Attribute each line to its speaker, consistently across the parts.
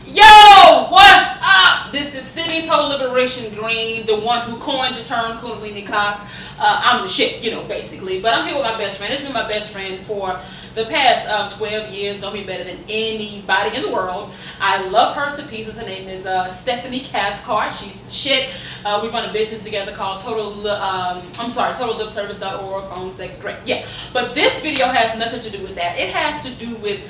Speaker 1: Yo, what's up? This is Cidney, TotalLiberation Green, the one who coined the term Kundalini cock. I'm the shit, basically. But I'm here with my best friend. It's been my best friend for the past 12 years. Know me better than anybody in the world. I love her to pieces. Her name is Stephanie Cathcart. She's the shit. We run a business together called TotalLipService.org. Phone sex, great. Yeah. But this video has nothing to do with that. It has to do with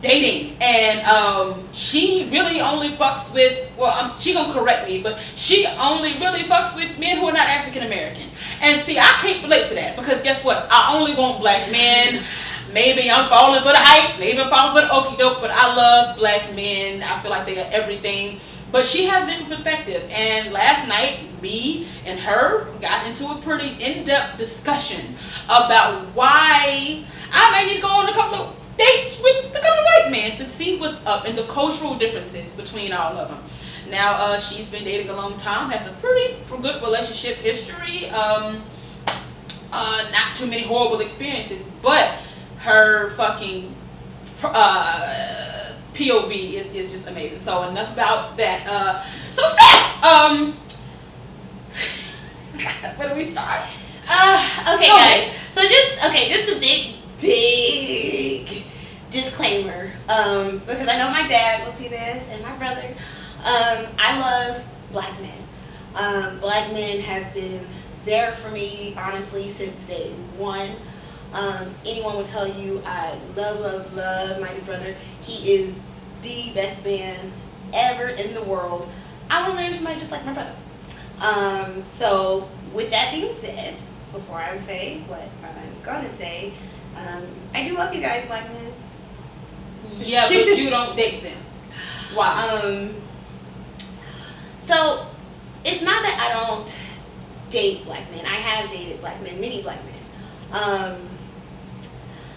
Speaker 1: dating, and she really only fucks with, she gonna correct me, but she only really fucks with men who are not African American. And see, I can't relate to that, because guess what? I only want black men. Maybe I'm falling for the hype, maybe I'm falling for the okie doke, but I love black men. I feel like they are everything. But she has a different perspective, and last night me and her got into a pretty in-depth discussion about why I may need to go on a couple of dates with a couple of white men to see what's up and the cultural differences between all of them. Now, she's been dating a long time, has a pretty good relationship history, not too many horrible experiences, but her fucking POV is just amazing. So enough about that. So Steph, where do we start?
Speaker 2: Okay, guys. So just a big disclaimer, because I know my dad will see this and my brother. I love black men. Black men have been there for me, honestly, since day one. Anyone will tell you I love my big brother. He is the best man ever in the world. I want to marry somebody just like my brother. So with that being said, before I say what I'm gonna say, I do love you guys, black men.
Speaker 1: Yeah, but you don't date them. Wow.
Speaker 2: So it's not that I don't date black men. I have dated black men, many black men.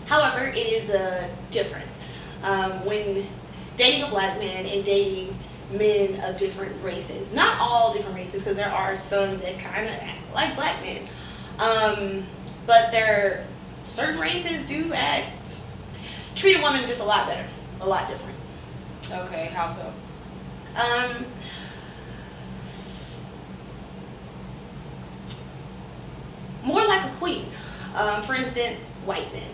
Speaker 2: However, it is a difference when dating a black man and dating men of different races. Not all different races, because there are some that kind of act like black men. But there, certain races do treat a woman just a lot better, a lot different.
Speaker 1: Okay, how so?
Speaker 2: More like a queen. For instance, white men.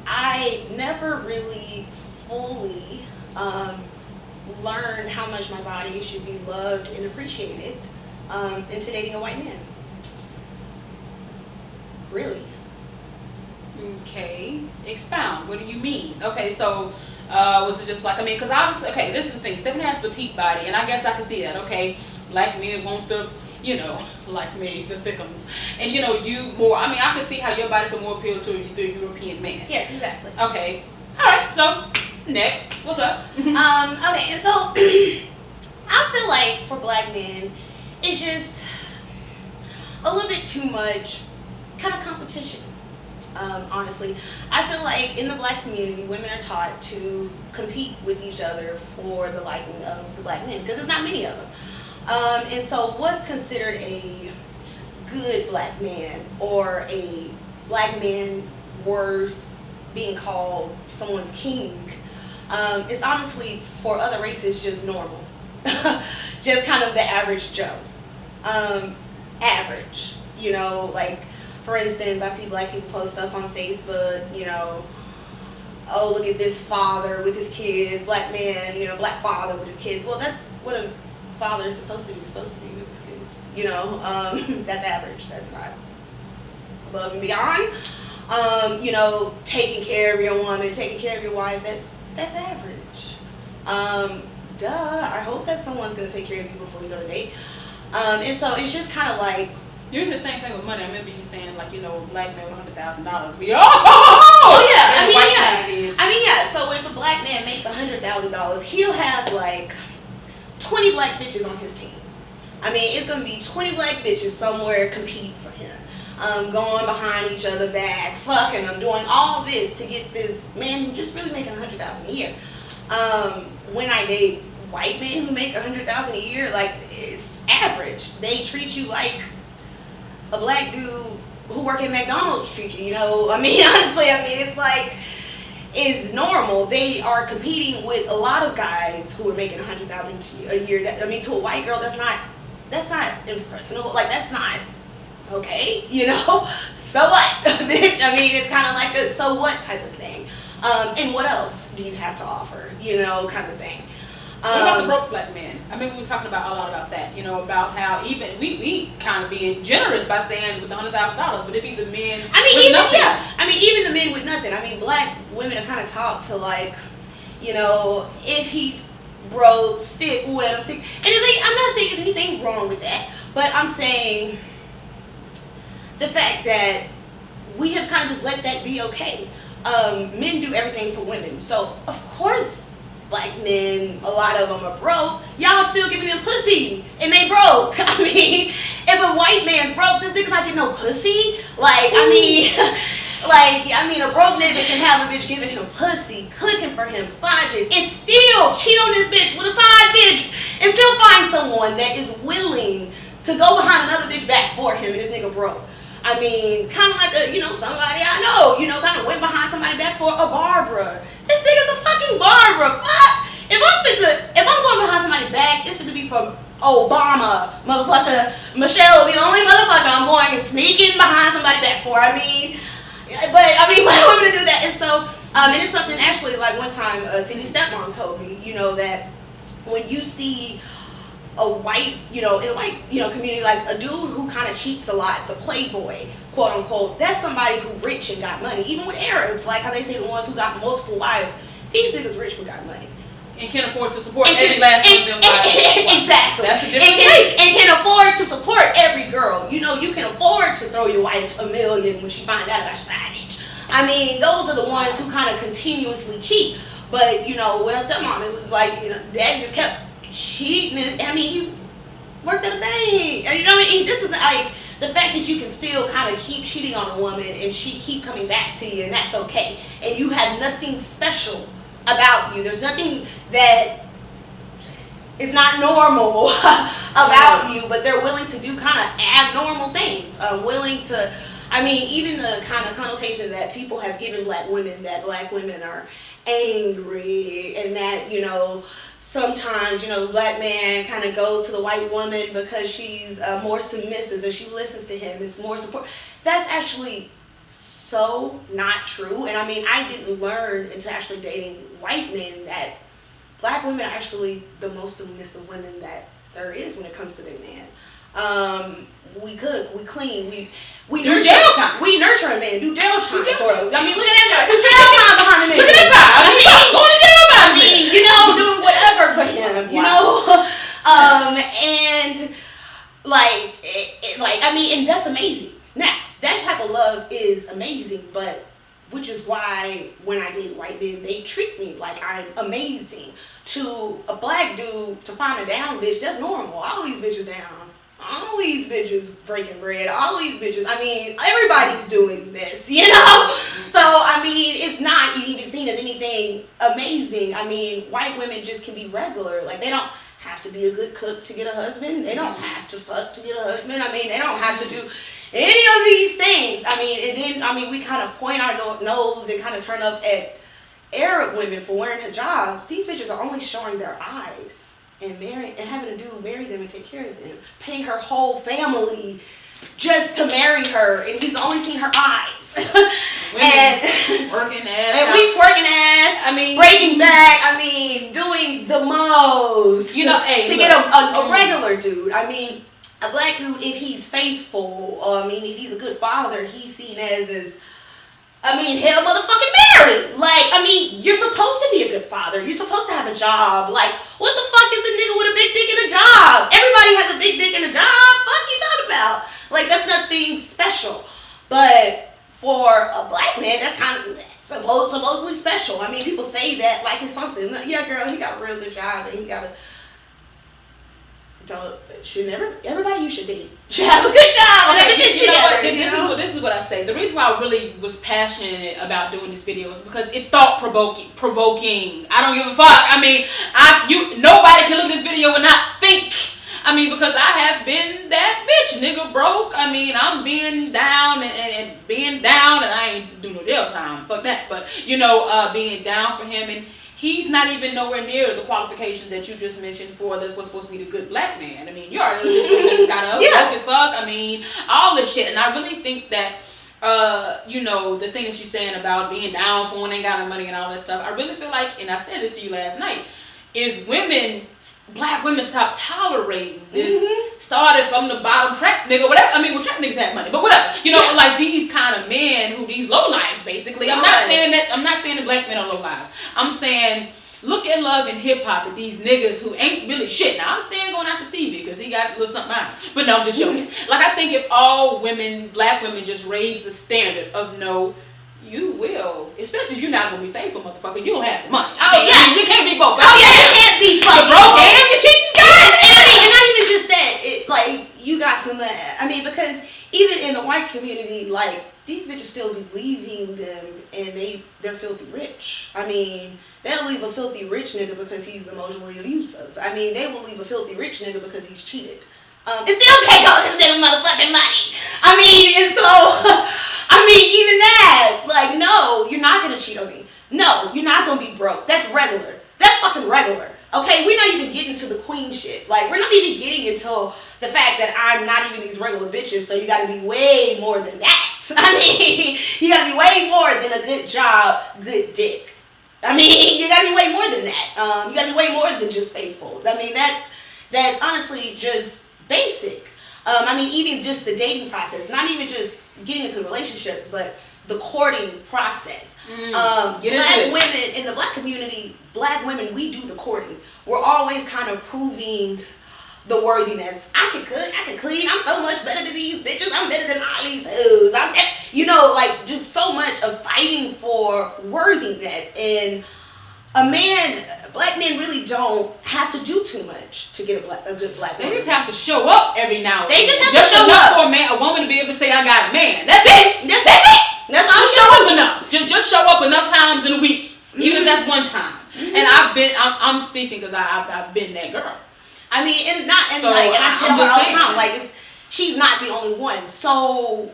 Speaker 2: I never really fully learned how much my body should be loved and appreciated into dating a white man. Really.
Speaker 1: Okay, expound. What do you mean? Okay, so was it just like, because obviously, okay, this is the thing. Stephanie has a petite body, and I guess I can see that. Okay, black men want the, like me, the thickums, and you more. I can see how your body could more appeal to the European man.
Speaker 2: Yes, exactly.
Speaker 1: Okay, all right. So next, what's up?
Speaker 2: Okay, and so I feel like for black men, it's just a little bit too much kind of competition. Honestly, I feel like in the black community, women are taught to compete with each other for the liking of the black men, because there's not many of them. And so what's considered a good black man, or a black man worth being called someone's king, is honestly, for other races, just normal. Just kind of the average Joe. Average. Like, for instance, I see black people post stuff on Facebook, oh, look at this father with his kids, black man, black father with his kids. Well, that's what a father is supposed to do. He's supposed to be with his kids. That's average. That's not above and beyond. Taking care of your woman, taking care of your wife, that's average. I hope that someone's going to take care of you before you go to date. And so it's just kind of like,
Speaker 1: You're the same thing with money. I remember you saying, like, black man with $100,000.
Speaker 2: Yeah. So if a black man makes $100,000, he'll have like 20 black bitches on his team. It's gonna be 20 black bitches somewhere competing for him, going behind each other back, fucking them, doing all this to get this man who just really making $100,000 a year. When I date white men who make $100,000 a year, like, it's average. They treat you like a black dude who work at McDonald's treat you, honestly, it's like, is normal. They are competing with a lot of guys who are making $100,000 a year. To a white girl, that's not impersonable. Like, that's not okay, So what, bitch? I mean, it's kind of like a so what type of thing. And what else do you have to offer? Kind of thing.
Speaker 1: What about the broke black men? I mean, we were talking about a lot about that. About how even we kind of being generous by saying with $100,000, but it be the men.
Speaker 2: Even the men with nothing. I mean, black women are kind of taught to like, if he's broke, stick with him. And it's like, I'm not saying there's anything wrong with that, but I'm saying the fact that we have kind of just let that be okay. Men do everything for women, so of course. Black men, a lot of them are broke. Y'all still giving them pussy, and they broke. I mean, if a white man's broke, this nigga's not getting no pussy. A broke nigga can have a bitch giving him pussy, cooking for him, massaging, and still cheat on this bitch with a side bitch, and still find someone that is willing to go behind another bitch back for him, and this nigga broke. I mean, kind of like somebody I know, kind of went behind somebody back for a Barbara. This nigga's a fucking Barbara. Fuck. If I'm going behind somebody back, it's going to be from Obama, motherfucker. Michelle will be the only motherfucker I'm going and sneaking behind somebody back for. Black women do that. And so, and it's something actually, like one time, Cidney's stepmom told me, that when you see a white, in the white, community, like a dude who kind of cheats a lot, the playboy, quote unquote, that's somebody who rich and got money. Even with Arabs, like how they say the ones who got multiple wives, these niggas rich but got money.
Speaker 1: And can afford to support every last one of them wives.
Speaker 2: Exactly.
Speaker 1: That's a different case.
Speaker 2: And can afford to support every girl. You can afford to throw your wife $1 million when she find out about your side bitch. I mean, those are the ones who kind of continuously cheat. But, with her stepmom, it was like, daddy just kept cheating. I mean, he worked at a bank. This is like the fact that you can still kind of keep cheating on a woman and she keep coming back to you, and that's okay. And you have nothing special about you. There's nothing that is not normal about you, but they're willing to do kind of abnormal things. Willing to, even the kind of connotation that people have given black women, that black women are angry, and that, sometimes, the black man kind of goes to the white woman because she's more submissive, so she listens to him, it's more support. That's actually so not true. And I didn't learn until actually dating white men that black women are actually the most submissive women that there is when it comes to their man. We cook, we clean, we
Speaker 1: do jail time.
Speaker 2: We nurture a man, do jail time for him. Look at that guy, do jail time behind the man.
Speaker 1: Look at that guy. Going to jail by me.
Speaker 2: Doing whatever for him, and that's amazing. Now, that type of love is amazing, but which is why when I date white men, they treat me like I'm amazing. To a black dude, to find a down bitch, that's normal. All these bitches down. All these bitches breaking bread. All these bitches. Everybody's doing this, So, it's not even seen as anything amazing. White women just can be regular. Like, they don't have to be a good cook to get a husband. They don't have to fuck to get a husband. They don't have to do any of these things. And then, we kind of point our nose and kind of turn up at Arab women for wearing hijabs. These bitches are only showing their eyes and having a dude marry them and take care of them, pay her whole family just to marry her, and he's only seen her eyes.
Speaker 1: And twerking ass.
Speaker 2: And we twerking ass. Breaking back. Doing the most. To get a regular dude. A black dude, if he's faithful, if he's a good father, he's seen as hell motherfucking married. You're supposed to be a good father. You're supposed to have a job. What the fuck is a nigga with a big dick and a job? Everybody has a big dick and a job. Fuck you talking about? That's nothing special. But for a black man, that's kind of supposedly special. People say that like it's something. Yeah, girl, he got a real good job and he got a... Everybody you should date should have a good job and have a shit together.
Speaker 1: This is what I say. The reason why I really was passionate about doing this video is because it's thought provoking. I don't give a fuck. Nobody can look at this video and not think I mean, because I have been that bitch, nigga broke. I mean, I'm being down and being down, and I ain't do no jail time. Fuck that. But, you know, being down for him, and he's not even nowhere near the qualifications that you just mentioned for what's supposed to be the good black man. I mean, you already know this is kind of broke as fuck. I mean, all this shit. And I really think that, you know, the thing that you're saying about being down for when they got no money and all that stuff, I really feel like, and I said this to you last night, if black women stop tolerating this, started from the bottom track nigga, whatever. I mean, well, track niggas have money, but whatever. You know, like these kind of men who these low lives basically. I'm not saying that black men are low lives. I'm saying look at Love and Hip Hop at these niggas who ain't really shit. Now I'm staying going after Stevie because he got a little something out. But no, I'm just joking. Like I think if all women, black women, just raise the standard of no. You will, especially if you're not gonna be faithful, motherfucker. You don't have some money. You can't be both.
Speaker 2: You can't be fucking
Speaker 1: broke and you cheating.
Speaker 2: And not even just that. It like you got some. I mean, because even in the white community, like these bitches still be leaving them, and they're filthy rich. I mean, they'll leave a filthy rich nigga because he's emotionally abusive. I mean, they will leave a filthy rich nigga because he's cheated. It still take all this nigga motherfucking money. I mean, and so. I mean, even that's like, no, you're not gonna cheat on me. No, you're not gonna be broke. That's regular. That's fucking regular. Okay, we're not even getting to the queen shit. Like, we're not even getting into the fact that I'm not even these regular bitches, so you gotta be way more than that. I mean, you gotta be way more than a good job, good dick. I mean, you gotta be way more than that. You gotta be way more than just faithful. I mean, that's honestly just basic. I mean, even just the dating process, not even just getting into relationships, but the courting process. Black women, in the black community, black women, we do the courting. We're always kind of proving the worthiness. I can cook, I can clean, I'm so much better than these bitches, I'm better than all these hoes. You know, like just so much of fighting for worthiness. And black men really don't have to do too much to get a good black woman.
Speaker 1: They just have to show up every now and then.
Speaker 2: They just have to show up.
Speaker 1: For a woman to be able to say, I got a man. That's it.
Speaker 2: That's it. That's all.
Speaker 1: Just show up enough. Just show up enough times in a week. Even if that's one time. And I'm speaking because I've been that girl. I mean, and I tell her all the time, like, she's not the only one. So,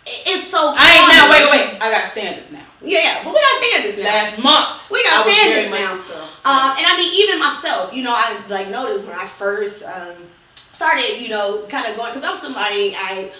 Speaker 1: it's so
Speaker 2: wait.
Speaker 1: I got standards now.
Speaker 2: Yeah, but we got standards now.
Speaker 1: Last month,
Speaker 2: we got standards now. And I mean, even myself, you know, I like noticed when I first started, you know, kind of going, because I'm somebody, I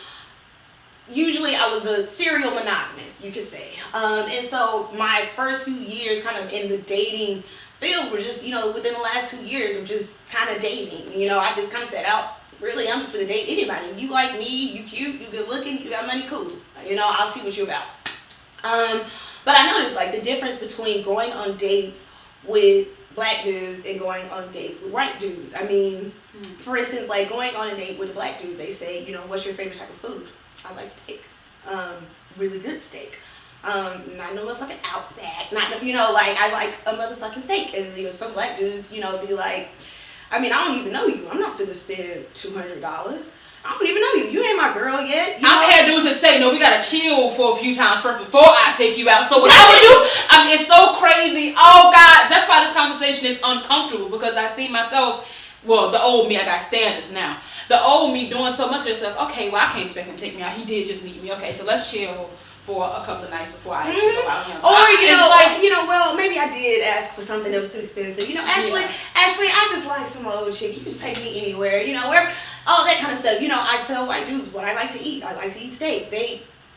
Speaker 2: was a serial monogamous, you could say. And so my first few years kind of in the dating field were just, you know, within the last 2 years of just kind of dating. You know, I just kind of set out, really, I'm just going to date anybody. You like me, you cute, you good looking, you got money, cool. You know, I'll see what you're about. But I noticed, like, the difference between going on dates with black dudes and going on dates with white dudes. I mean, for instance, like, going on a date with a black dude, they say, you know, what's your favorite type of food? I like steak. Really good steak. Not no motherfucking Outback. Not, you know, like, I like a motherfucking steak. And, you know, some black dudes, you know, be like, I mean, I don't even know you. I'm not finna spend $200. I don't even know you. You ain't my girl yet.
Speaker 1: I've had dudes that say, no, we gotta chill for a few times first before I take you out. So what I would do, I mean, it's so crazy. Oh God, that's why this conversation is uncomfortable, because I see myself, well, the old me, I got standards now. The old me doing so much of stuff. Okay, well, I can't expect him to take me out. He did just meet me. Okay, so let's chill for a couple of nights before I actually go out with him.
Speaker 2: Or, well, maybe I did ask for something that was too expensive. You know, actually, I just like some old shit. You can just take me anywhere, you know, wherever, all that kind of stuff. You know, I tell white dudes what I like to eat. I like to eat steak.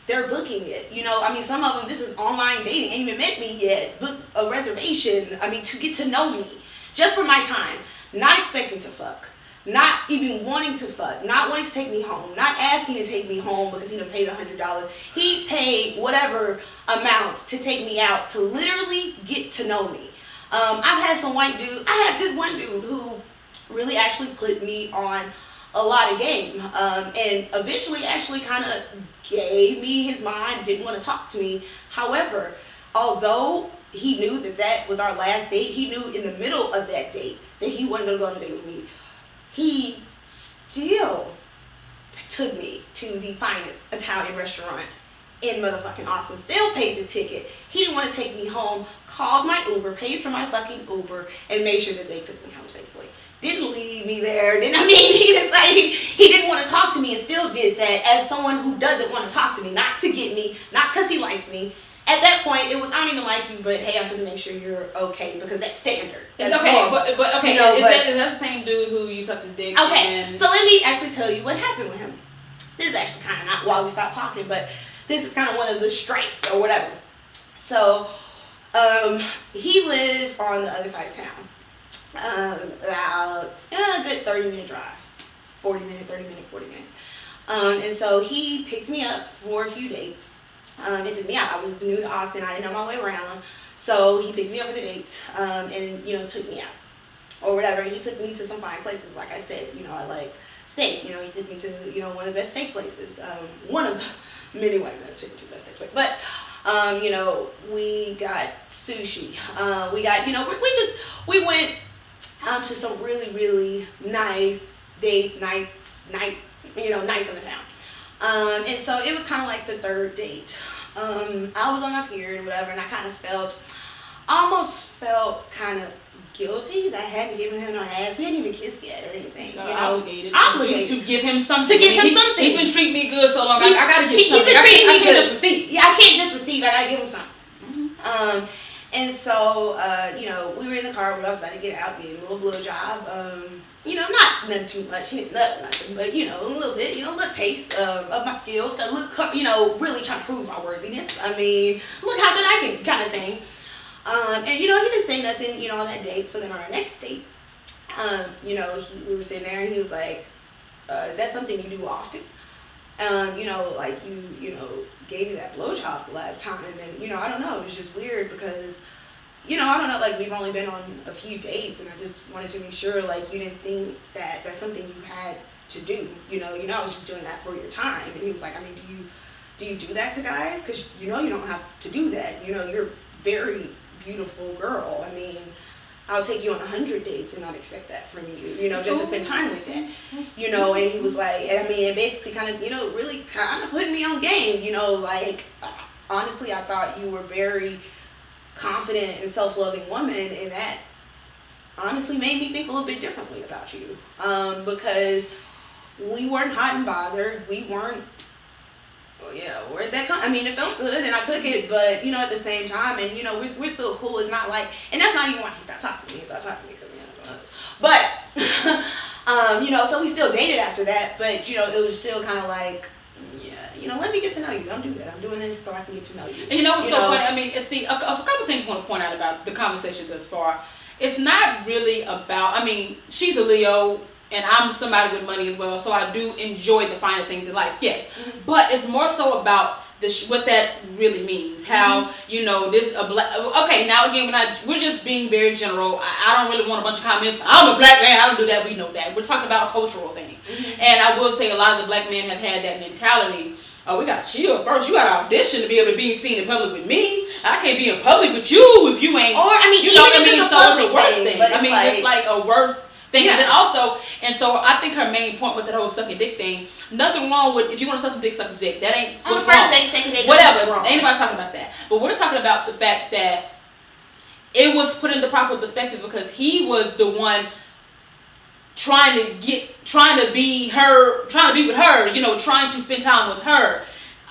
Speaker 2: They're booking it. You know, I mean, some of them, this is online dating. Ain't even met me yet. Book a reservation, I mean, to get to know me. Just for my time. Not expecting to fuck. Not even wanting to fuck, not wanting to take me home, not asking to take me home because he done paid $100. He paid whatever amount to take me out to literally get to know me. I've had some white dude. I had this one dude who really actually put me on a lot of game, and eventually actually kind of gave me his mind, didn't want to talk to me. However, although he knew that was our last date, he knew in the middle of that date that he wasn't going to go on a date with me. He still took me to the finest Italian restaurant in motherfucking Austin, still paid the ticket. He didn't want to take me home, called my Uber, paid for my fucking Uber, and made sure that they took me home safely. Didn't leave me there. He just like, he didn't want to talk to me, and still did that as someone who doesn't want to talk to me, not to get me, not because he likes me. At that point, it was, I don't even like you, but hey, I'm going to make sure you're okay, because that's standard. That's
Speaker 1: okay,
Speaker 2: normal.
Speaker 1: but okay,
Speaker 2: you know,
Speaker 1: is that the same dude who you sucked his dick?
Speaker 2: Okay, so let me actually tell you what happened with him. This is actually kind of not why we stopped talking, but this is kind of one of the strikes or whatever. So, he lives on the other side of town. About a good 30-minute drive. 40 minutes. And so he picked me up for a few dates. It took me out. I was new to Austin. I didn't know my way around. So he picked me up for the dates, and, you know, took me out or whatever. And he took me to some fine places. Like I said, you know, I like steak. You know, he took me to, you know, one of the best steak places. One of the many white men took me to the best steak place. But, you know, we got sushi. We got, you know, we went to some really, really nice dates, nights in the town. And so it was kind of like the third date. I was on my period or whatever, and I kind of almost felt kind of guilty that I hadn't given him no ass. We hadn't even kissed yet or anything.
Speaker 1: So
Speaker 2: you know,
Speaker 1: obligated to give him something.
Speaker 2: Something.
Speaker 1: He's been treating me good so long. I gotta give something.
Speaker 2: He's been treating me good.
Speaker 1: I can't just receive.
Speaker 2: Yeah, I can't just receive. I gotta give him something.
Speaker 1: Mm-hmm.
Speaker 2: And so, you know, we were in the car. We was about to get out, give him a little blowjob. You know, nothing too much, nothing, but, you know, a little bit, you know, a little taste of my skills. You know, really trying to prove my worthiness. I mean, look how good I can, kind of thing. And, you know, he didn't say nothing, you know, on that date. So then on our next date, you know, we were sitting there, and he was like, is that something you do often? You know, like you know, gave me that blowjob the last time, and then, you know, I don't know, it was just weird because, you know, I don't know, like, we've only been on a few dates, and I just wanted to make sure, like, you didn't think that that's something you had to do, you know, I was just doing that for your time. And he was like, I mean, do you do that to guys? Because, you know, you don't have to do that, you know, you're a very beautiful girl. I mean, I'll take you on 100 dates and not expect that from you, you know, just to spend time with that, you know. And he was like, I mean, it basically kind of, you know, really kind of putting me on game, you know, like, honestly, I thought you were very confident and self-loving woman, and that honestly made me think a little bit differently about you, because we weren't hot and bothered. We weren't, I mean, it felt good, and I took it, but, you know, at the same time, and, you know, we're still cool. It's not like, and that's not even why he stopped talking to me. He stopped talking to me because, you know, but, you know, so we still dated after that, but, you know, it was still kind of like, you know, let me get to know you. Don't do that. I'm doing this so I can get to know you.
Speaker 1: And you know what's so funny? I mean, see, a couple things I want to point out about the conversation thus far. It's not really about, I mean, she's a Leo, and I'm somebody with money as well, so I do enjoy the finer things in life, yes. Mm-hmm. But it's more so about what that really means. How, you know, okay, now again, we're just being very general. I don't really want a bunch of comments. I'm a black man, I don't do that, we know that. We're talking about a cultural thing. Mm-hmm. And I will say a lot of the black men have had that mentality. Oh, we gotta chill first. You gotta audition to be able to be seen in public with me. I can't be in public with you if you ain't.
Speaker 2: Or, I mean,
Speaker 1: you know what I mean?
Speaker 2: It's
Speaker 1: so it's a worth thing.
Speaker 2: I mean,
Speaker 1: it's like a worth thing. Yeah. And then also, and so I think her main point with the whole sucking dick thing, nothing wrong with, if you want to suck a dick, suck a dick. That ain't what's wrong. Whatever. Ain't nobody talking about that. But we're talking about the fact that it was put in the proper perspective because he was the one trying to be with her, you know, trying to spend time with her.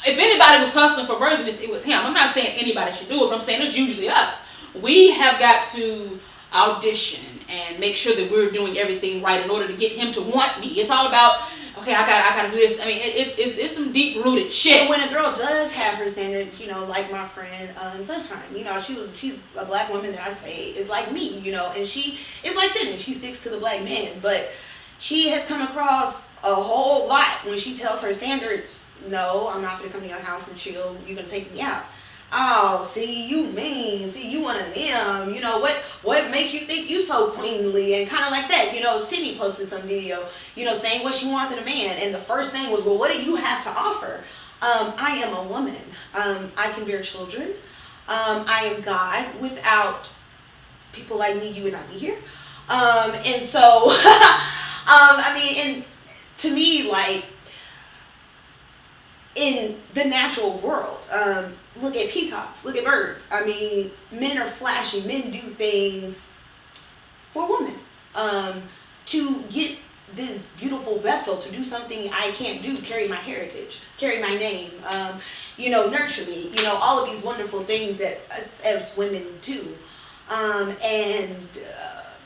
Speaker 1: If anybody was hustling for worthiness, it was him. I'm not saying anybody should do it, but I'm saying it's usually us. We have got to audition and make sure that we're doing everything right in order to get him to want me. It's all about, okay, I gotta do this. I mean, it's some deep rooted shit.
Speaker 2: And when a girl does have her standards, you know, like my friend Sunshine, you know, she's a black woman that I say is like me, you know, and she is like Cidney. She sticks to the black man, but she has come across a whole lot when she tells her standards. No, I'm not gonna come to your house and chill. You're gonna take me out. Oh, see, you mean. See, you one of them. You know, what makes you think you so queenly and kind of like that. You know, Cidney posted some video, you know, saying what she wants in a man. And the first thing was, well, what do you have to offer? I am a woman. I can bear children. I am God. Without people like me, you would not be here. And so, I mean, and to me, like, in the natural world. Look at peacocks, look at birds. I mean, men are flashy, men do things for women. To get this beautiful vessel, to do something I can't do, carry my heritage, carry my name, nurture me, all of these wonderful things that as women do.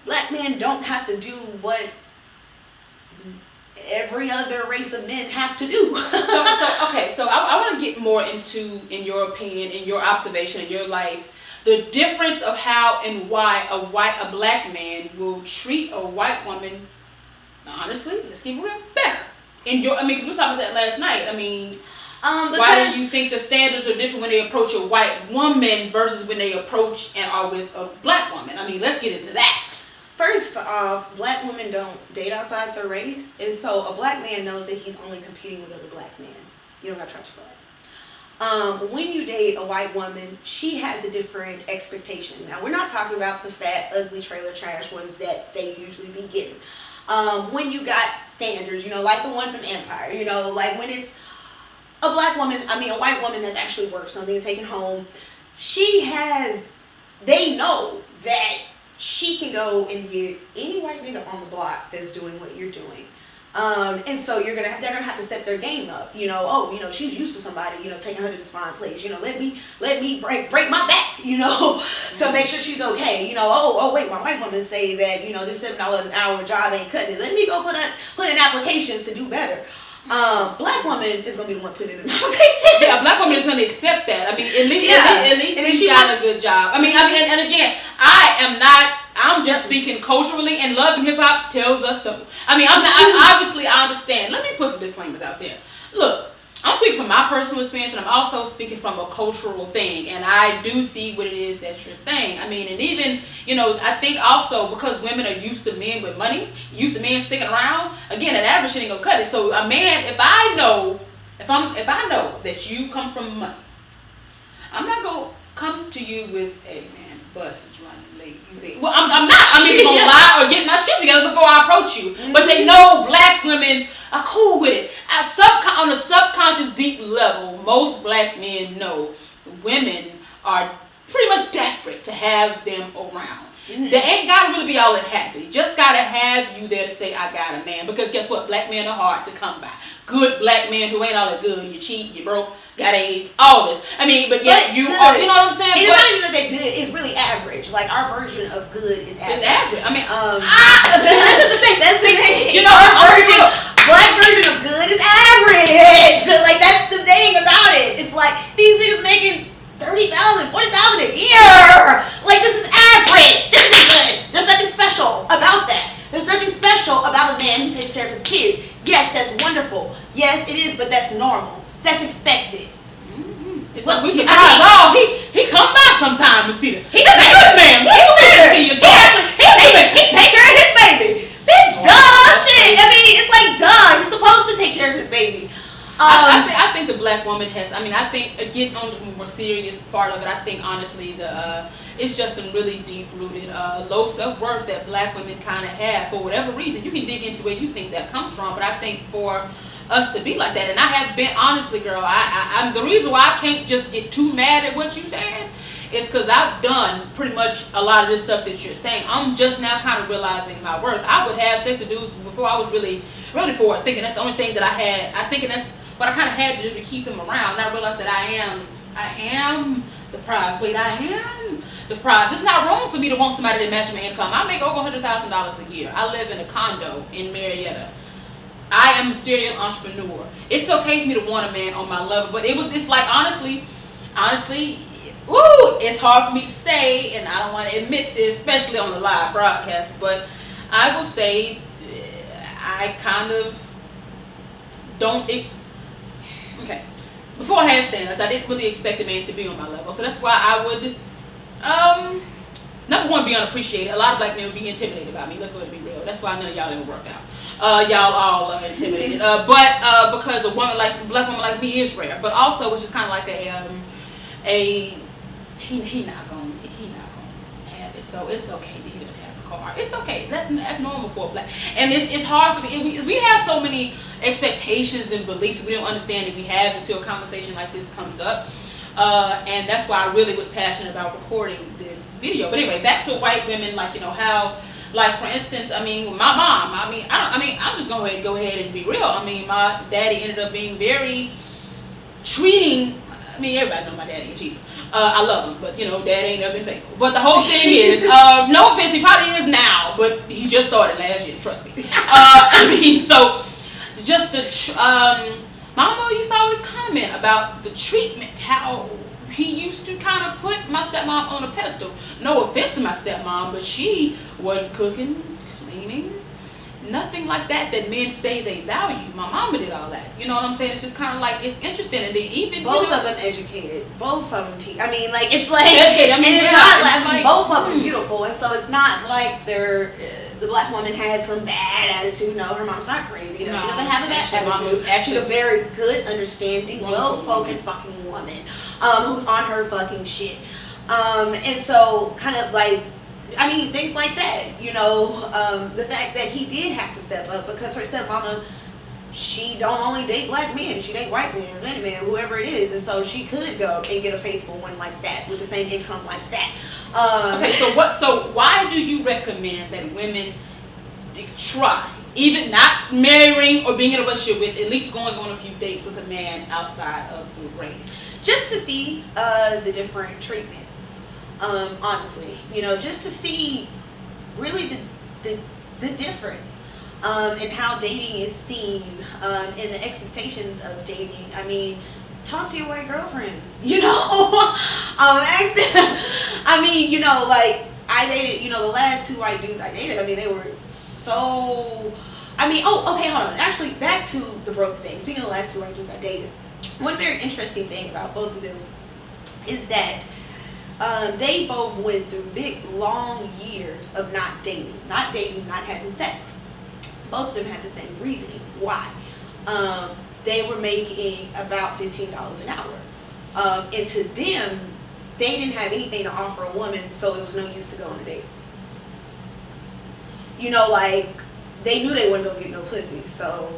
Speaker 2: Black men don't have to do what every other race of men have to do.
Speaker 1: So I want to get more into, in your opinion, in your observation, in your life, the difference of how and why a black man will treat a white woman, honestly, let's keep it real, better. Because we were talking about that last night. Why do you think the standards are different when they approach a white woman versus when they approach and are with a black woman? Let's get into that.
Speaker 2: First off, black women don't date outside their race, and so a black man knows that he's only competing with other black men. You don't got to try to for that. When you date a white woman, she has a different expectation. Now, we're not talking about the fat, ugly, trailer trash ones that they usually be getting. When you got standards, like the one from Empire, like when it's a white woman that's actually worth something and taken home, they know that she can go and get any white nigga on the block that's doing what you're doing. And so they're gonna have to step their game up. She's used to somebody, taking her to this fine place. Let me break my back, so make sure she's okay. Wait, my white woman say that, this $7 an hour job ain't cutting it. Let me go put in applications to do better. Black woman is gonna be the one putting in an application.
Speaker 1: Yeah, a black woman is gonna accept that. At least she got a good job. And again, I'm just speaking culturally, and Love and Hip Hop tells us so. Obviously I understand. Let me put some disclaimers out there. Look, I'm speaking from my personal experience, and I'm also speaking from a cultural thing, and I do see what it is that you're saying. And even, I think also because women are used to men with money, used to men sticking around, again, that average shit ain't gonna cut it. So a man, if I know that you come from money, I'm not gonna come to you with, hey man, bus is running late. Well, I'm not. I'm either gonna lie or get my shit together before I approach you. Mm-hmm. But they know black women are cool with it. On a subconscious deep level, most black men know women are pretty much desperate to have them around. Mm-hmm. They ain't gotta really be all that happy. Just gotta have you there to say, I got a man. Because guess what? Black men are hard to come by. Good black men who ain't all that good. You cheat, you broke, got AIDS, all this. But you are, you know what I'm saying?
Speaker 2: It's not even that good. It's really average. Like, our version of good is average.
Speaker 1: It's average. This is the thing.
Speaker 2: That's the thing. Black version of good is average. Like, that's the thing about it. It's like, these niggas making $30,000, $40,000 a year. Like, this is average. This is good. There's nothing special about that. There's nothing special about a man who takes care of his kids. Yes, that's wonderful. Yes, it is, but that's normal. That's expected.
Speaker 1: Mm-hmm. It's like we surprised. He come back sometime to see them. He's a good man. What's
Speaker 2: he take care of his baby. Bitch, duh, shit. It's like, duh. He's supposed to take care of his baby.
Speaker 1: I think the black woman has. I think getting on the more serious part of it. I think honestly it's just some really deep rooted low self worth that black women kind of have for whatever reason. You can dig into where you think that comes from, but I think for us to be like that, and I have been honestly, girl. I'm the reason why I can't just get too mad at what you're saying is because I've done pretty much a lot of this stuff that you're saying. I'm just now kind of realizing my worth. I would have sex with dudes before I was really ready for it, thinking that's the only thing that I had. That's what I kind of had to do to keep him around. And I realized that I am the prize. Wait, I am the prize. It's not wrong for me to want somebody to match my income. I make over $100,000 a year. I live in a condo in Marietta. I am a serial entrepreneur. It's okay for me to want a man on my level, but it's like honestly, it's hard for me to say, and I don't want to admit this, especially on the live broadcast, but I will say I kind of don't. Okay. Before handstands, I didn't really expect a man to be on my level, so that's why I would, number one, be unappreciated. A lot of black men would be intimidated by me. Let's go ahead and be real. That's why none of y'all ever worked out. Y'all all are intimidated. But because a black woman like me is rare, but also it's just kind of like he not gonna have it, so it's okay that he doesn't have a car. It's okay. That's normal for a black. And it's hard for me. We have so many expectations and beliefs we don't understand that we have until a conversation like this comes up. And that's why I really was passionate about recording this video. But anyway, back to white women, like, you know, how, like, for instance, I mean, my mom, I'm just going to go ahead and be real. I mean, my daddy ended up being very treating, I mean, everybody know my daddy is cheating. I love him, but, you know, dad ain't never been faithful. But the whole thing is, no offense, he probably is now, but he just started last year, trust me. I mean, so, just my mom used to always comment about the treatment, how he used to kind of put my stepmom on a pedestal. No offense to my stepmom, but she wasn't cooking, cleaning, nothing like that men say they value. My mama did all that. You know what I'm saying? It's just kind of like, it's interesting. And then even
Speaker 2: both of them educated, both of them I mean, like, it's like,
Speaker 1: educated. I mean,
Speaker 2: and it's not like both of them beautiful, and so it's not like they're the black woman has some bad attitude. No, her mom's not crazy. You know, she doesn't have a bad attitude. She's a very good, understanding, well-spoken fucking woman who's on her fucking shit. And so, kind of like, I mean, things like that. You know, the fact that he did have to step up because her stepmama, she don't only date black men, she date white men, many men, whoever it is, and so she could go and get a faithful one like that with the same income like that.
Speaker 1: Okay, so why do you recommend that women try, even not marrying or being in a relationship with, at least going on a few dates with a man outside of the race?
Speaker 2: Just to see the different treatment, honestly, you know, just to see really the difference. And how dating is seen, and the expectations of dating. I mean, talk to your white girlfriends, you know? I mean, you know, like, I dated, you know, the last two white dudes I dated, I mean, they were so, I mean, oh, okay, hold on. Actually, back to the broke thing. Speaking of the last two white dudes I dated, one very interesting thing about both of them is that they both went through big, long years of not dating, not having sex. Both of them had the same reasoning. Why? They were making about $15 an hour. And to them, they didn't have anything to offer a woman, so it was no use to go on a date. You know, like, they knew they wouldn't go get no pussy, so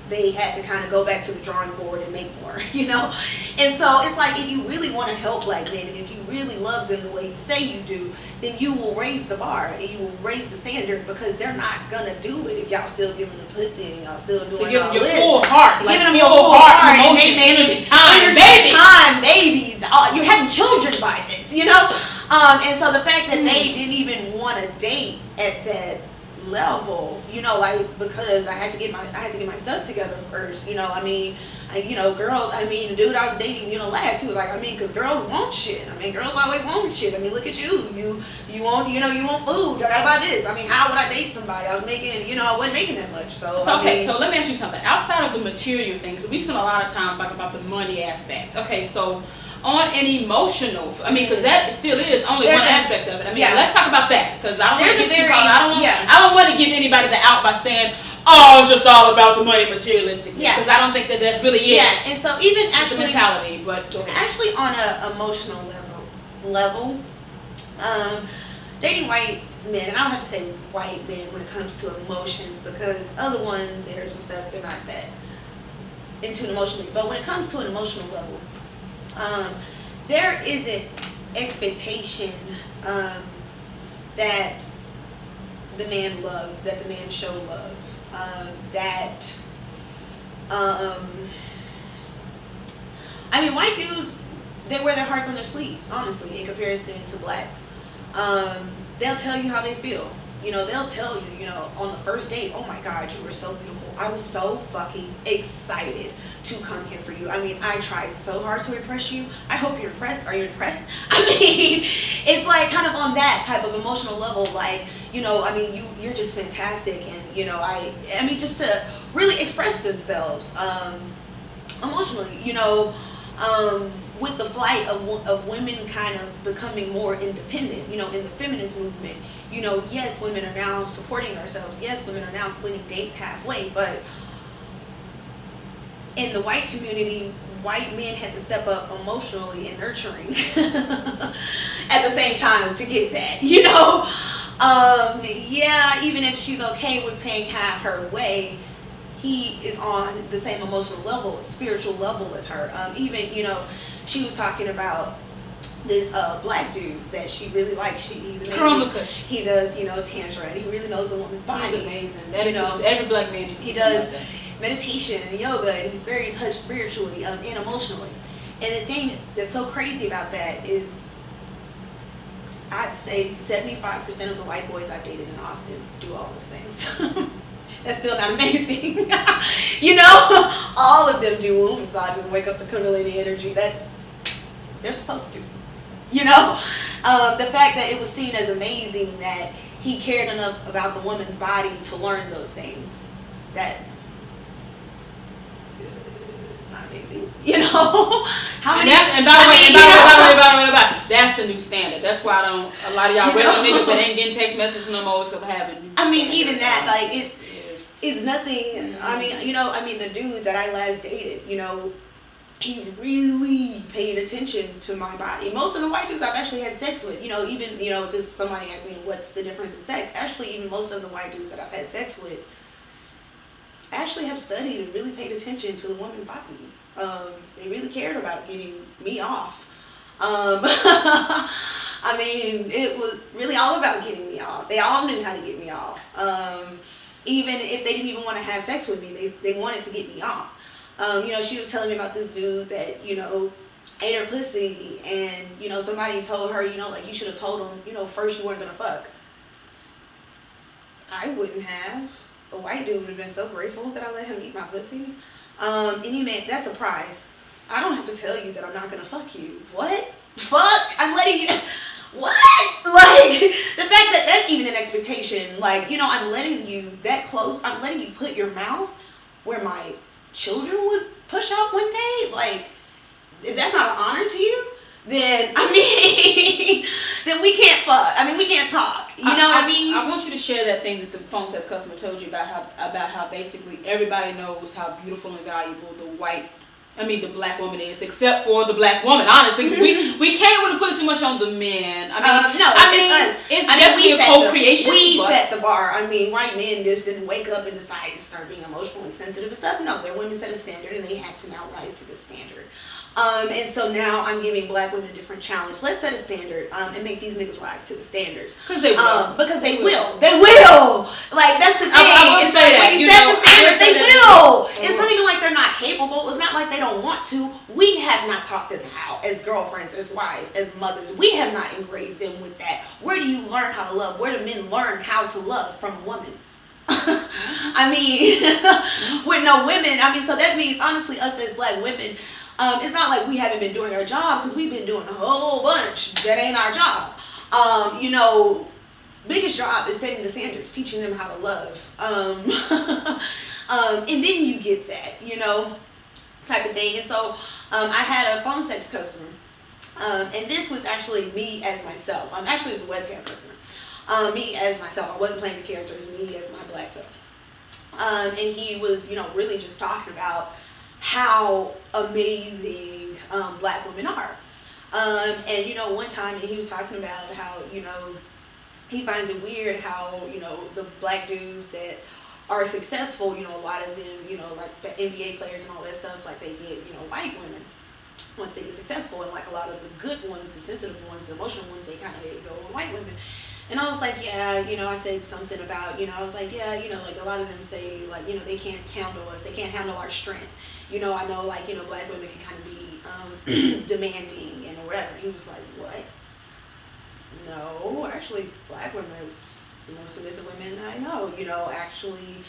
Speaker 2: they had to kind of go back to the drawing board and make more, you know? And so it's like, if you really want to help black men, and if you really love them the way you say you do, then you will raise the bar and you will raise the standard, because they're not gonna do it if y'all still giving them pussy and y'all still doing all this. So
Speaker 1: give them your full heart,
Speaker 2: like, giving them your full heart, emotion, energy, time, baby.
Speaker 1: Time,
Speaker 2: babies. You're having children by this, you know? And so the fact that they didn't even want to date at that level, you know, like, because I had to get my stuff together first, you know. I mean, you know, girls, I mean, the dude I was dating, you know, last, he was like, I mean, because girls want shit. I mean, girls always want shit. I mean, look at you want, you know, you want food. I gotta buy this. I mean, how would I date somebody? I was making, you know, I wasn't making that much. So
Speaker 1: okay, so let me ask you something. Outside of the material things, we spend a lot of time talking about the money aspect. Okay, so on an emotional, I mean, because that still is only one aspect of it. I mean, let's talk about that, because I don't want to get too caught. I don't want to give anybody the out by saying, oh, it's just all about the money, materialistic. Because I don't think that that's really it.
Speaker 2: Yeah, and so even actually,
Speaker 1: it's a mentality, but
Speaker 2: actually on an emotional level, dating white men, and I don't have to say white men when it comes to emotions, because other ones, Arabs and stuff, they're not that into emotionally. But when it comes to an emotional level, there is an expectation that the man loves, that the man show love, I mean, white dudes, they wear their hearts on their sleeves, honestly, in comparison to blacks. They'll tell you how they feel. You know, they'll tell you, you know, on the first date, oh my God, you were so beautiful. I was so fucking excited to come here for you. I mean, I tried so hard to impress you. I hope you're impressed. Are you impressed? I mean, it's like kind of on that type of emotional level, like, you know, I mean, you're just fantastic. And, you know, I mean, just to really express themselves emotionally, you know, with the flight of women kind of becoming more independent, you know, in the feminist movement, you know, yes, women are now supporting ourselves. Yes, women are now splitting dates halfway. But in the white community, white men had to step up emotionally and nurturing at the same time to get that, you know. Yeah, even if she's okay with paying half her way, he is on the same emotional level, spiritual level as her. Even, you know, she was talking about this black dude that she really likes. He's amazing. He does, you know, tantra, and he really knows the woman's body.
Speaker 1: He's amazing. That, you know, every black man.
Speaker 2: He does meditation and yoga, and he's very in touch spiritually and emotionally. And the thing that's so crazy about that is, I'd say 75% of the white boys I've dated in Austin do all those things. That's still not amazing. You know, all of them do womb massages, wake up the Kundalini energy. They're supposed to. You know, the fact that it was seen as amazing that he cared enough about the woman's body to learn those things, that not amazing. You know, how many?
Speaker 1: And by the way, that's the new standard. That's why I don't. A lot of y'all regular niggas that ain't getting text messages no more because I haven't.
Speaker 2: I mean, even that, like, it's nothing. I mean, you know, the dude that I last dated, you know, he really paid attention to my body. Most of the white dudes I've actually had sex with, you know, even, you know, just somebody asked me what's the difference in sex. Actually, even most of the white dudes that I've had sex with actually have studied and really paid attention to the woman's body. They really cared about getting me off. I mean, it was really all about getting me off. They all knew how to get me off. Even if they didn't even want to have sex with me, they wanted to get me off. You know, she was telling me about this dude that, you know, ate her pussy, and, you know, somebody told her, you know, like, you should have told him, you know, first you weren't gonna fuck. I wouldn't have. A white dude would have been so grateful that I let him eat my pussy. Any man, that's a prize. I don't have to tell you that I'm not gonna fuck you. What? Fuck? I'm letting you. What? Like, the fact that that's even an expectation. Like, you know, I'm letting you that close. I'm letting you put your mouth where my children would push out one day. Like, if that's not an honor to you, then, I mean, then we can't fuck. I mean, we can't talk. You know what I mean?
Speaker 1: I want you to share that thing that the phone sex customer told you about how basically everybody knows how beautiful and valuable the black woman is, except for the black woman, honestly, because we can't really put it too much on the men. It's definitely a co-creation.
Speaker 2: We set the bar. I mean, white men just didn't wake up and decide to start being emotionally sensitive and stuff. No, their women set a standard, and they had to now rise to the standard. And so now I'm giving black women a different challenge. Let's set a standard and make these niggas rise to the standards.
Speaker 1: Because they will.
Speaker 2: Because they will. They will. Like, that's the thing.
Speaker 1: It's like when
Speaker 2: you set the standards, they will. It's not even like they're not capable. It's not like they don't want to. We have not taught them how, as girlfriends, as wives, as mothers. We have not engraved them with that. Where do you learn how to love? Where do men learn how to love from a woman? I mean, with no women. I mean, so that means, honestly, us as black women, it's not like we haven't been doing our job, because we've been doing a whole bunch. That ain't our job. You know, biggest job is setting the standards, teaching them how to love. And then you get that, you know, type of thing. And so I had a phone sex customer. And this was actually me as myself. Actually, it was a webcam customer. Me as myself. I wasn't playing the character. It was me as my black self. And he was, you know, really just talking about how amazing black women are. And, you know, one time he was talking about how, you know, he finds it weird how, you know, the black dudes that are successful, you know, a lot of them, you know, like the NBA players and all that stuff, like they get, you know, white women once they get successful, and like a lot of the good ones, the sensitive ones, the emotional ones, they kind of go with white women. And I was like, yeah, you know, I said something about, you know, I was like, yeah, you know, like a lot of them say, like, you know, they can't handle us. They can't handle our strength. You know, I know, like, you know, black women can kind of be demanding and whatever. He was like, what? No, actually, black women is the most submissive women I know. You know, actually,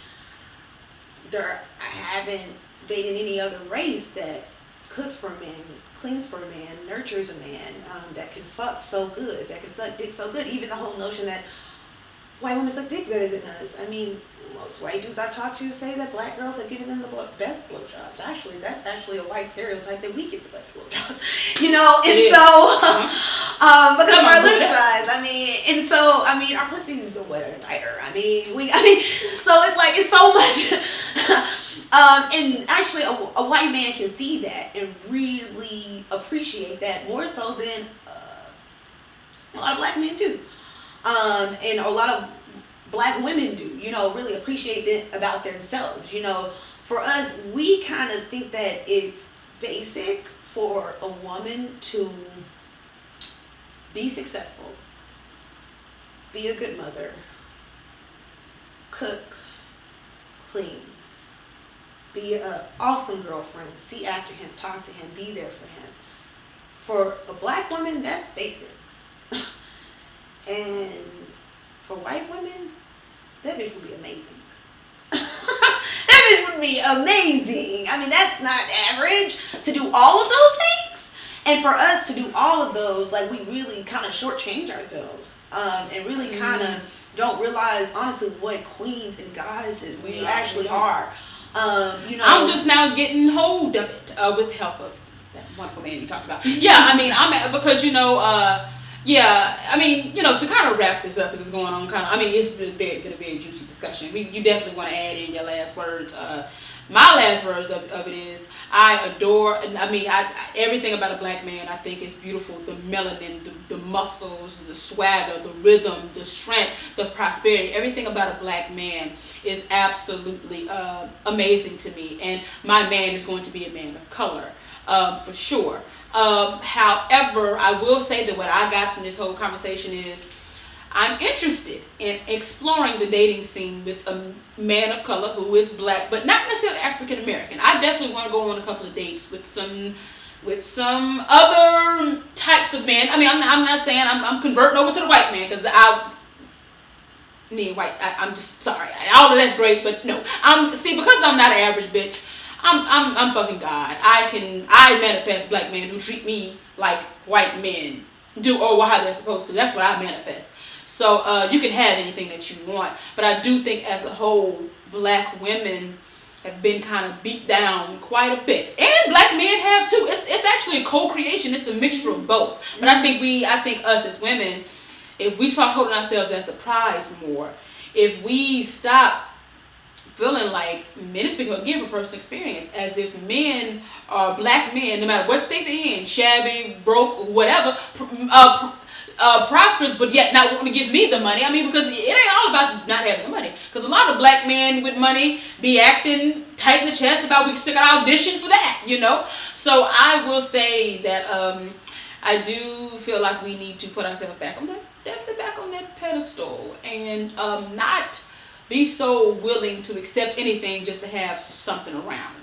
Speaker 2: I haven't dated any other race that cooks for a man, cleans for a man, nurtures a man, that can fuck so good, that can suck dick so good. Even the whole notion that white women suck dick better than us. I mean, most white dudes I've talked to say that black girls have given them the best blowjobs. Actually, that's actually a white stereotype that we get the best blowjobs. You know, and so because of our lip size. I mean, and so I mean, our pussies are wetter and tighter. I mean, so it's like it's so much. And actually, a white man can see that and really appreciate that more so than a lot of black men do. And a lot of
Speaker 3: Black women do, you know, really appreciate it about themselves. You know, for us, we kind of think that it's basic for a woman to be successful, be a good mother, cook, clean, be an awesome girlfriend, see after him, talk to him, be there for him. For a Black woman, that's basic. And for white women, that bitch would be amazing. That bitch would be amazing. I mean, that's not average to do all of those things. And for us to do all of those, like, we really kind of shortchange ourselves. And really kind of don't realize, honestly, what queens and goddesses we actually are. You know,
Speaker 1: I'm just now getting hold of it with help of that wonderful man you talked about. Yeah, I mean, because, you know, yeah, I mean, you know, to kind of wrap this up, because it's going on kind of, I mean, it's been a very juicy discussion. You definitely want to add in your last words. My last words of it is, I adore, I mean, everything about a Black man I think is beautiful. The melanin, the muscles, the swagger, the rhythm, the strength, the prosperity, everything about a Black man is absolutely amazing to me. And my man is going to be a man of color, for sure. However, I will say that what I got from this whole conversation is, I'm interested in exploring the dating scene with a man of color who is Black, but not necessarily African American. I definitely want to go on a couple of dates with some other types of men. I mean, I'm not saying I'm converting over to the white man, because I'm just sorry. All of that's great, but no. Because I'm not an average bitch. I'm fucking God. I manifest Black men who treat me like white men do, or how they're supposed to. That's what I manifest. So you can have anything that you want, but I do think as a whole, Black women have been kind of beat down quite a bit, and Black men have too. It's actually a co-creation. It's a mixture of both. But I think us as women, if we start holding ourselves as the prize more, if we stop feeling like, men, speaking again from personal experience, as if men are Black men, no matter what state they're in, shabby, broke, whatever, prosperous, but yet not wanting to give me the money. I mean, because it ain't all about not having the money. Because a lot of Black men with money be acting tight in the chest about we still got audition for that, you know. So I will say that I do feel like we need to put ourselves back on that pedestal, and not be so willing to accept anything just to have something around.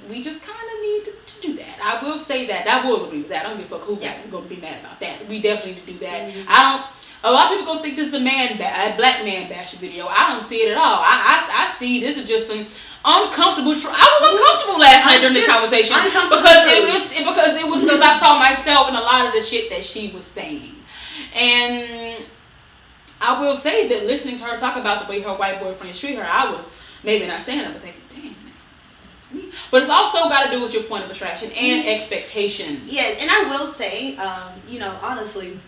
Speaker 1: We just kind of need to do that. I will say that. I will agree with that. I don't give a fuck who's going to be mad about that. We definitely need to do that. A lot of people gonna think this is a Black man bash video. I don't see it at all. I see this is just some uncomfortable. I was uncomfortable last night during this conversation because I saw myself in a lot of the shit that she was saying, and I will say that listening to her talk about the way her white boyfriend treat her, I was maybe not saying it, but thinking, damn, man. But it's also got to do with your point of attraction and expectations.
Speaker 3: Yes, and I will say, you know, honestly,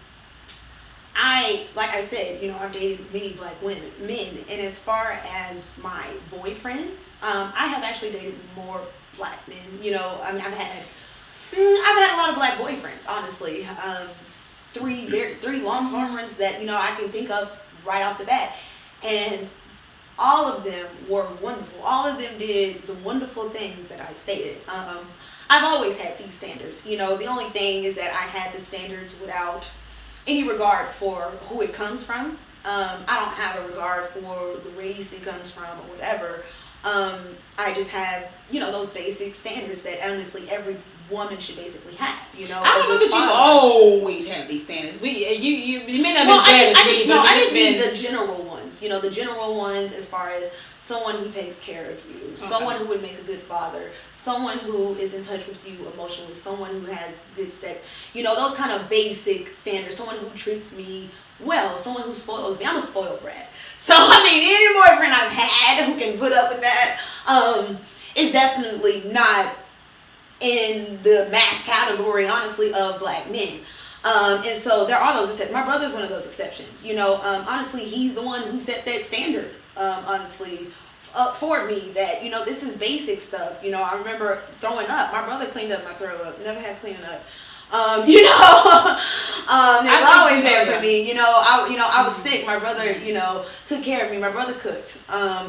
Speaker 3: like I said, you know, I've dated many Black men, and as far as my boyfriends, I have actually dated more Black men. You know, I mean, I've had a lot of Black boyfriends, honestly. Three long-term ones that, you know, I can think of right off the bat, and all of them were wonderful. All of them did the wonderful things that I stated. I've always had these standards. You know, the only thing is that I had the standards without any regard for who it comes from. I don't have a regard for the race it comes from or whatever. I just have, you know, those basic standards that honestly every woman should basically have, you know.
Speaker 1: I don't know that you always have these standards. You may not be as bad as me, but
Speaker 3: I just mean the general ones. You know, the general ones as far as someone who takes care of you, someone who would make a good father, someone who is in touch with you emotionally, someone who has good sex. You know, those kind of basic standards. Someone who treats me well, someone who spoils me. I'm a spoiled brat. So, I mean, any boyfriend I've had who can put up with that is definitely not in the mass category, honestly, of Black men. And so there are those exceptions. My brother's one of those exceptions. You know, honestly, he's the one who set that standard, honestly, for me, that, you know, this is basic stuff. You know, I remember throwing up. My brother cleaned up my throw up. Never has cleaning up. You know, they were always
Speaker 1: think
Speaker 3: there
Speaker 1: so,
Speaker 3: for me. You know, I was sick. My brother, you know, took care of me. My brother cooked.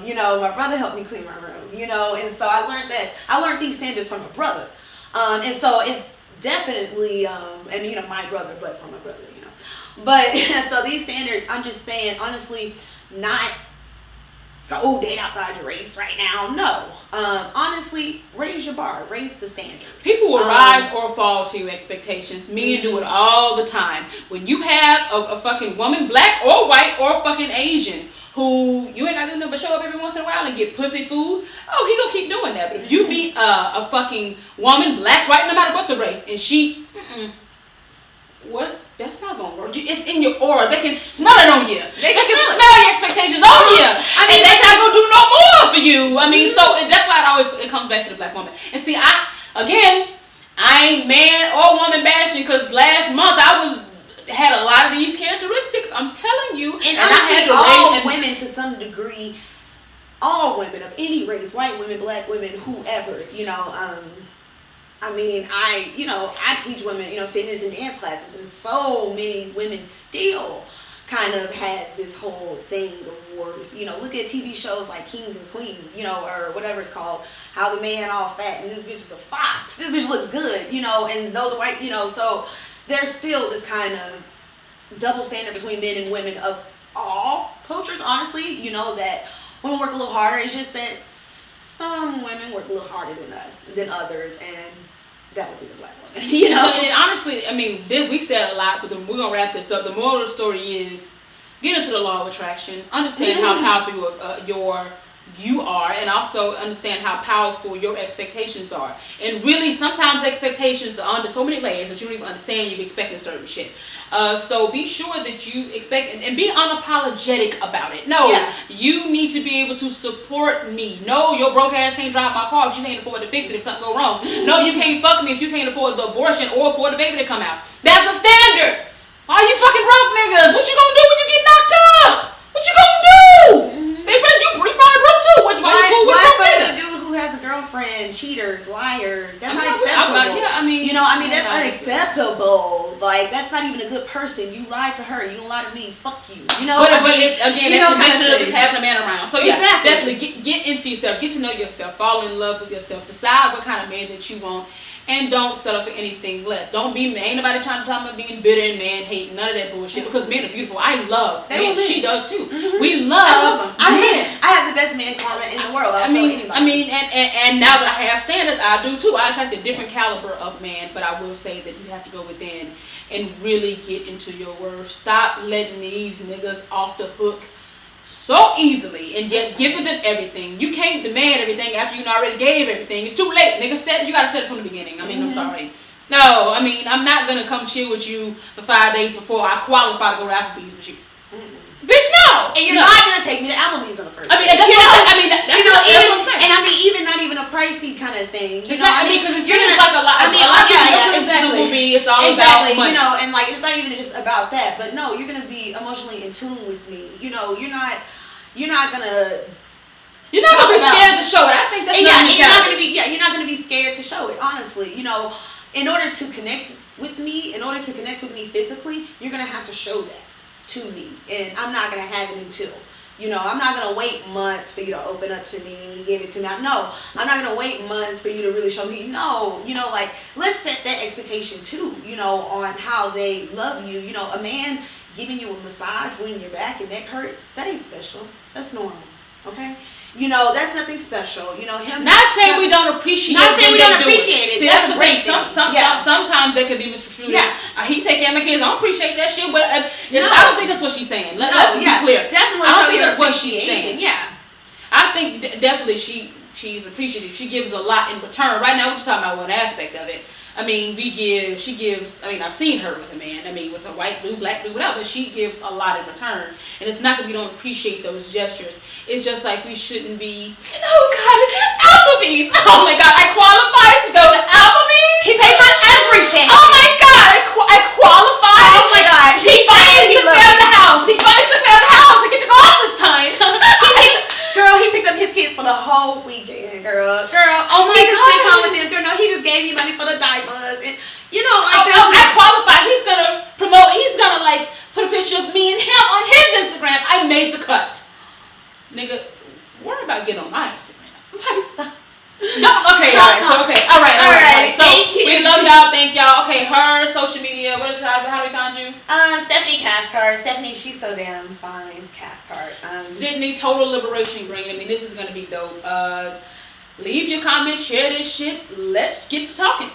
Speaker 3: You know, my brother helped me clean my room. You know, and so I learned these standards from a brother. And so it's definitely, and you know, my brother, but from my brother, you know. But so these standards, I'm just saying, honestly, not go date outside your race right now. No. Honestly, raise your bar, raise the standard.
Speaker 1: People will rise or fall to your expectations. Men do it all the time. When you have a fucking woman, black or white or fucking Asian, who you ain't got to do nothing but show up every once in a while and get pussy food, oh, he gonna keep doing that. But if you meet a fucking woman, black, white, no matter what the race, and she, what? That's not gonna work. It's in your aura. They can smell it on you. They can smell your expectations on you. I mean, they're not gonna do no more for you. I mean, so that's why it comes back to the black woman. And see, I ain't man or woman bashing, because last month I had a lot of these characteristics. I'm telling you,
Speaker 3: and
Speaker 1: I had to
Speaker 3: all women to some degree, all women of any race, white women, black women, whoever, you know. I mean, I teach women, you know, fitness and dance classes, and so many women still kind of have this whole thing of worth. You know, look at TV shows like Kings and Queens, you know, or whatever it's called, how the man all fat and this bitch is a fox. This bitch looks good, you know, and those are white, you know, so there's still this kind of double standard between men and women of all cultures, honestly, you know, that women work a little harder. It's just that some women work a little harder than others, and that would be the black woman. You know?
Speaker 1: And honestly, I mean, we said a lot, but we're gonna wrap this up. The moral of the story is get into the law of attraction. Understand how powerful you are, and also understand how powerful your expectations are. And really, sometimes expectations are under so many layers that you don't even understand you're expecting certain shit. So be sure that you expect and be unapologetic about it. No, you need to be able to support me. No, your broke ass can't drive my car if you can't afford to fix it if something go wrong. No, you can't fuck me if you can't afford the abortion or afford the baby to come out. That's a standard. All you fucking broke niggas, what you gonna do when you get knocked up? What you gonna do? You probably broke too. What you gonna do with a
Speaker 3: fucking dude who has a girlfriend, cheaters, liars? That's not acceptable. That's unacceptable. Like, that's not even a good person. You lied to her. You lied to me. Fuck you. You know. But
Speaker 1: again, that condition of just having a man around. So yeah, definitely get into yourself. Get to know yourself. Fall in love with yourself. Decide what kind of man that you want. And don't settle for anything less. Don't be, ain't nobody trying to talk about being bitter and man hating, none of that bullshit. Because men are beautiful. I love men. She does too. We love
Speaker 3: them. I have the best man karma in the world.
Speaker 1: And now that I have standards, I do too. I attract a different caliber of man, but I will say that you have to go within and really get into your worth. Stop letting these niggas off the hook so easily and yet giving them everything. You can't demand everything after you already gave everything. It's too late, nigga. You gotta set it from the beginning. I mean, I'm sorry. No, I mean, I'm not gonna come chill with you for 5 days before I qualify to go to Applebee's with you. Bitch, no.
Speaker 3: And you're not gonna take me to Applebee's on the first.
Speaker 1: That's what I'm saying.
Speaker 3: And I mean, even not even a pricey kind of thing.
Speaker 1: You know, because it seems like a lot.
Speaker 3: Exactly.
Speaker 1: It's all about money.
Speaker 3: You know, and like it's not even just about that. But no, you're gonna be emotionally in tune with me. You know, you're not gonna.
Speaker 1: You're not gonna be scared to show it. I think that's
Speaker 3: you're not gonna be scared to show it. Honestly, you know, in order to connect with me physically, you're gonna have to show that to me, and I'm not gonna have it until, you know, I'm not gonna wait months for you to open up to me, give it to me. No, I'm not gonna wait months for you to really show me. No, you know, like, let's set that expectation too, you know, on how they love you. You know, a man giving you a massage when your back and neck hurts, that ain't special. That's normal, okay? You know, that's nothing special. You know, him.
Speaker 1: Not saying we don't appreciate.
Speaker 3: Not saying we don't appreciate it.
Speaker 1: See, that's the thing. Sometimes that could be misconstrued.
Speaker 3: Yeah.
Speaker 1: He take care of my kids. I don't appreciate that shit. But I don't think that's what she's saying. Let's be clear.
Speaker 3: Definitely.
Speaker 1: I don't think that's what she's saying.
Speaker 3: Yeah.
Speaker 1: I think definitely she's appreciative. She gives a lot in return. Right now we're just talking about one aspect of it. I mean, she gives, I've seen her with a man, with a white dude, black dude, whatever, but she gives a lot in return. And it's not that we don't appreciate those gestures. It's just like we shouldn't be, Applebee's. Oh my God, I qualified to go to Applebee's.
Speaker 3: He paid for everything.
Speaker 1: Oh my God, I qualified.
Speaker 3: Oh my God.
Speaker 1: He finally took me out of the house. I get to go out this time.
Speaker 3: He picked up his kids for the whole weekend, girl.
Speaker 1: Oh my God.
Speaker 3: He just spent time with them, girl. No, he just gave me money for the diapers, and you know, like this.
Speaker 1: I qualify. He's gonna promote. He's gonna like put a picture of me and him on his Instagram. I made the cut, nigga. Worry about getting on my Instagram. No, okay, all right. So we love y'all. Thank y'all. Okay, her social media. What is how do we find you?
Speaker 2: Stephanie Cathcart. Stephanie, she's so damn fine. Cathcart.
Speaker 1: Cidney, TotalLiberation Green. I mean, this is gonna be dope. Leave your comments. Share this shit. Let's get to talking.